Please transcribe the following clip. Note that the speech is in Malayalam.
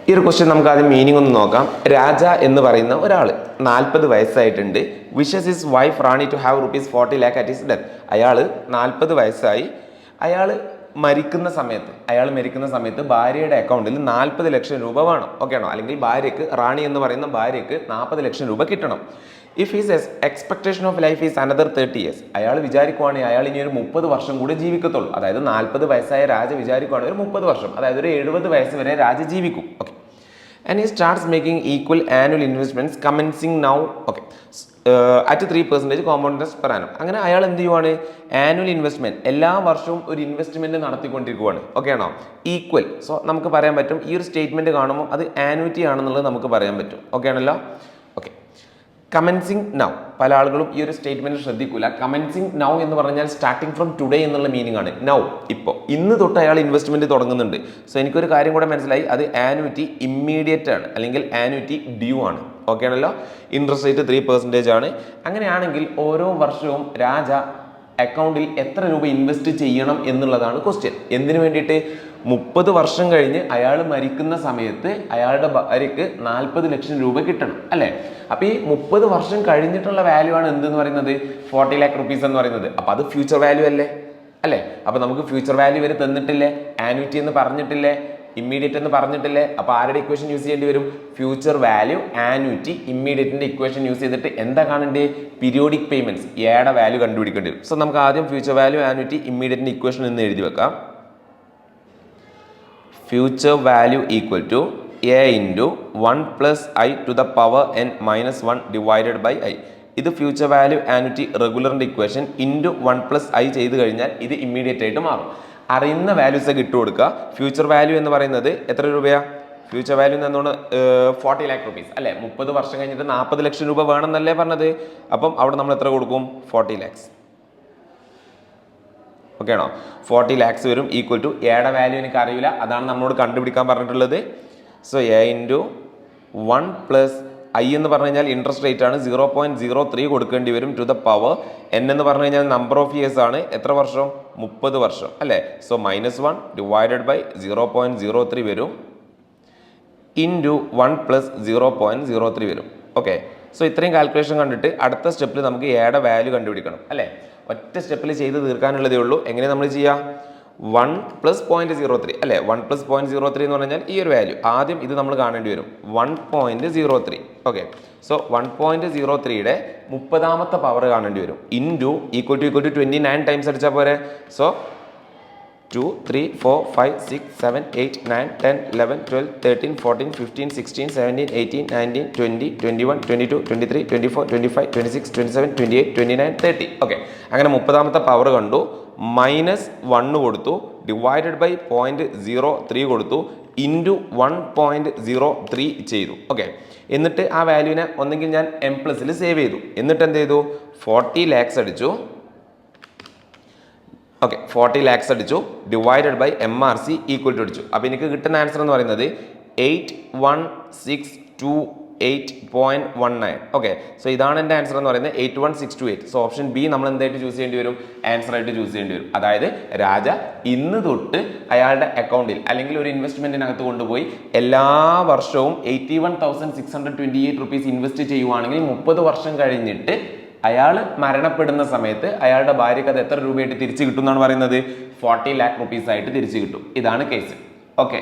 ഈ ഒരു ക്വസ്റ്റ്യൻ നമുക്ക് ആദ്യം മീനിങ് ഒന്ന് നോക്കാം. രാജ എന്ന് പറയുന്ന ഒരാൾ 40 വയസ്സായിട്ടുണ്ട്. Wishes his wife Rani to have ₹40 lakh at his death. അയാൾ 40 വയസ്സായി. അയാൾ മരിക്കുന്ന സമയത്ത് ഭാര്യയുടെ അക്കൗണ്ടിൽ 40 ലക്ഷം രൂപ വേണം. ഓക്കെ ആണോ? അല്ലെങ്കിൽ ഭാര്യയ്ക്ക്, റാണി എന്ന് പറയുന്ന ഭാര്യയ്ക്ക് 40 ലക്ഷം രൂപ കിട്ടണം. If his expectation of life is another 30 years. അയാൾ വിചാരിക്കുവാണെങ്കിൽ അയാൾ ഇനി ഒരു 30 വർഷം കൂടി ജീവിക്കത്തുള്ളൂ. അതായത് 40 വയസ്സായ രാജ വിചാരിക്കുവാണെങ്കിൽ ഒരു 30 വർഷം, അതായത് ഒരു 70 വയസ്സ് വരെ രാജ ജീവിക്കും. Okay. And he starts making equal annual investments commencing now, okay, at 3% compound interest per annum. അങ്ങനെ അയാൾ എന്ത് ചെയ്യുവാണ്? ആനുവൽ ഇൻവെസ്റ്റ്മെന്റ് എല്ലാ വർഷവും ഒരു ഇൻവെസ്റ്റ്മെന്റ് നടത്തിക്കൊണ്ടിരിക്കുവാണ്. ഓക്കെ ആണോ? ഈക്വൽ. സോ നമുക്ക് പറയാൻ പറ്റും, ഈ ഒരു സ്റ്റേറ്റ്മെന്റ് കാണുമ്പോൾ അത് ആനുവിറ്റി ആണെന്നുള്ളത് നമുക്ക് പറയാൻ പറ്റും. ഓക്കെ ആണല്ലോ? ഓക്കെ. Commencing now. പല ആളുകളും ഈ ഒരു സ്റ്റേറ്റ്മെന്റ് ശ്രദ്ധിക്കൂല. കമൻസിങ് നൗ എന്ന് പറഞ്ഞാൽ സ്റ്റാർട്ടിങ് ഫ്രം ടുഡേ എന്നുള്ള മീനിങ് ആണ്. നൗ, ഇപ്പോൾ, ഇന്ന് തൊട്ട് അയാൾ ഇൻവെസ്റ്റ്മെന്റ് തുടങ്ങുന്നുണ്ട്. സോ എനിക്കൊരു കാര്യം കൂടെ മനസ്സിലായി, അത് ആനുവിറ്റി ഇമ്മീഡിയറ്റ് ആണ്, അല്ലെങ്കിൽ ആനുവിറ്റി ഡ്യൂ ആണ്. ഓക്കെ ആണല്ലോ? ഇൻട്രസ്റ്റ് റേറ്റ് 3% ആണ്. അങ്ങനെയാണെങ്കിൽ ഓരോ വർഷവും രാജ അക്കൗണ്ടിൽ എത്ര രൂപ ഇൻവെസ്റ്റ് ചെയ്യണം എന്നുള്ളതാണ് ക്വസ്റ്റ്യൻ. എന്തിനു വേണ്ടിയിട്ട്? 30 വർഷം കഴിഞ്ഞ് അയാൾ മരിക്കുന്ന സമയത്ത് അയാളുടെ ഭാര്യയ്ക്ക് 40 ലക്ഷം രൂപ കിട്ടണം, അല്ലേ? അപ്പൊ ഈ 30 വർഷം കഴിഞ്ഞിട്ടുള്ള വാല്യൂ ആണ് എന്തെന്ന് പറയുന്നത്? 40 lakh rupees എന്ന് പറയുന്നത്. അപ്പൊ അത് ഫ്യൂച്ചർ വാല്യൂ അല്ലേ? അപ്പൊ നമുക്ക് ഫ്യൂച്ചർ വാല്യൂ വരെ തന്നിട്ടില്ലേ? ആനുവിറ്റി എന്ന് പറഞ്ഞിട്ടില്ലേ? ഇമ്മീഡിയറ്റ് എന്ന് പറഞ്ഞിട്ടില്ലേ? അപ്പൊ ആരുടെ ഇക്വേഷൻ യൂസ് ചെയ്യേണ്ടി വരും? ഫ്യൂച്ചർ വാല്യൂ, ആനുവിറ്റി, ഇമ്മീഡിയറ്റിന്റെ ഇക്വേഷൻ യൂസ് ചെയ്തിട്ട് എന്താ കാണേണ്ടത്? പീരിയോഡിക് പേയ്മെന്റ്സ്, എയുടെ വാല്യൂ കണ്ടുപിടിക്കേണ്ടി വരും. സോ നമുക്ക് ആദ്യം ഫ്യൂച്ചർ വാല്യൂ, ആനുവിറ്റി, ഇമ്മീഡിയറ്റിന്റെ ഇക്വേഷൻ എന്ന് എഴുതി വെക്കാം. Future value equal to a into 1 plus i to the power n minus 1 divided by i. ഇത് ഫ്യൂച്ചർ വാല്യൂ, ആനുവിറ്റി, റെഗുലറിന്റെ ഇക്വേഷൻ ഇൻറ്റു 1 plus i ചെയ്ത് കഴിഞ്ഞാൽ ഇത് ഇമ്മീഡിയറ്റ് ആയിട്ട് മാറും. അറിയുന്ന വാല്യൂസ് ഒക്കെ ഇട്ട് കൊടുക്കുക. ഫ്യൂച്ചർ വാല്യൂ എന്ന് പറയുന്നത് എത്ര രൂപയാ? ഫ്യൂച്ചർ വാല്യൂ എന്നോട് 40 lakh rupees, അല്ലേ? 30 വർഷം കഴിഞ്ഞിട്ട് 40 ലക്ഷം രൂപ വേണമെന്നല്ലേ പറഞ്ഞത്? അപ്പം അവിടെ നമ്മൾ എത്ര കൊടുക്കും? 40 lakhs. ഓക്കെ ആണോ? 40 lakhs വരും. ഈക്വൽ ടു എയുടെ വാല്യൂ എനിക്ക് അറിയില്ല, അതാണ് നമ്മളോട് കണ്ടുപിടിക്കാൻ പറഞ്ഞിട്ടുള്ളത്. So A into 1 plus I എന്ന് പറഞ്ഞു കഴിഞ്ഞാൽ ഇൻട്രസ്റ്റ് റേറ്റ് ആണ്, 0.03 കൊടുക്കേണ്ടി വരും ടു ദ പവർ. എൻ എന്ന് പറഞ്ഞു കഴിഞ്ഞാൽ നമ്പർ ഓഫ് ഇയേഴ്സ് ആണ്. എത്ര വർഷം? 30 വർഷം, അല്ലേ? സോ -1 ഡിവൈഡഡ് ബൈ 0.03 വരും ഇൻറ്റു 1 പ്ലസ് 0.03 വരും. ഓക്കെ. സോ ഇത്രയും കാൽക്കുലേഷൻ കണ്ടിട്ട് അടുത്ത സ്റ്റെപ്പിൽ നമുക്ക് എയുടെ വാല്യൂ കണ്ടുപിടിക്കണം, അല്ലേ? ഒറ്റ സ്റ്റെപ്പിൽ ചെയ്ത് തീർക്കാനുള്ളതേ ഉള്ളൂ. എങ്ങനെ നമ്മൾ ചെയ്യാം? 1 പ്ലസ് 0.03, അല്ലേ? 1 പ്ലസ് 0.03 എന്ന് പറഞ്ഞാൽ ഈ ഒരു വാല്യൂ. ആദ്യം ഇത് നമ്മൾ കാണേണ്ടി വരും, 1.03. ഓക്കെ. സോ 1.03യുടെ 30ാമത്തെ പവർ കാണേണ്ടി വരും. ഇൻറ്റു ഈക്വൽ ടു 29 ടൈംസ് അടിച്ചാൽ പോരെ? സോ 2, 3, 4, 5, 6, 7, 8, 9, 10, 11, 12, 13, 14, 15, 16, 17, 18, 19, 20, 21, 22, 23, 24, 25, 26, 27, 28, 29, 30. ഓക്കെ. അങ്ങനെ 30ാമത്തെ പവർ കണ്ടു. -1 കൊടുത്തു, ഡിവൈഡഡ് ബൈ 0.03 കൊടുത്തു, ഇൻറ്റു 1.03 ചെയ്തു. ഓക്കെ. എന്നിട്ട് ആ വാല്യൂവിനെ ഒന്നെങ്കിൽ ഞാൻ M+ൽ സേവ് ചെയ്തു. എന്നിട്ട് എന്ത് ചെയ്തു? 40 lakhs അടിച്ചു. ഓക്കെ. 40 lakhs അടിച്ചു, divided by MRC equal to അടിച്ചു. അപ്പോൾ എനിക്ക് കിട്ടുന്ന ആൻസർ എന്ന് പറയുന്നത് 81628.19. ഓക്കെ. സോ ഇതാണ് എൻ്റെ ആൻസർ എന്ന് പറയുന്നത്, 81628. സോ ഓപ്ഷൻ ബി നമ്മൾ എന്തായിട്ട് ചൂസ് ചെയ്യേണ്ടി വരും? ആൻസർ ആയിട്ട് ചൂസ് ചെയ്യേണ്ടി വരും. അതായത് രാജ ഇന്ന് തൊട്ട് അയാളുടെ അക്കൗണ്ടിൽ അല്ലെങ്കിൽ ഒരു ഇൻവെസ്റ്റ്മെന്റിനകത്ത് കൊണ്ടുപോയി എല്ലാ വർഷവും 81,628 rupees ഇൻവെസ്റ്റ് ചെയ്യുവാണെങ്കിൽ 30 വർഷം കഴിഞ്ഞിട്ട് അയാൾ മരണപ്പെടുന്ന സമയത്ത് അയാളുടെ ഭാര്യയ്ക്ക് അത് എത്ര രൂപയായിട്ട് തിരിച്ചു കിട്ടും എന്നാണ് പറയുന്നത്? 40 lakh rupees ആയിട്ട് തിരിച്ചു കിട്ടും. ഇതാണ് കേസ്. ഓക്കെ.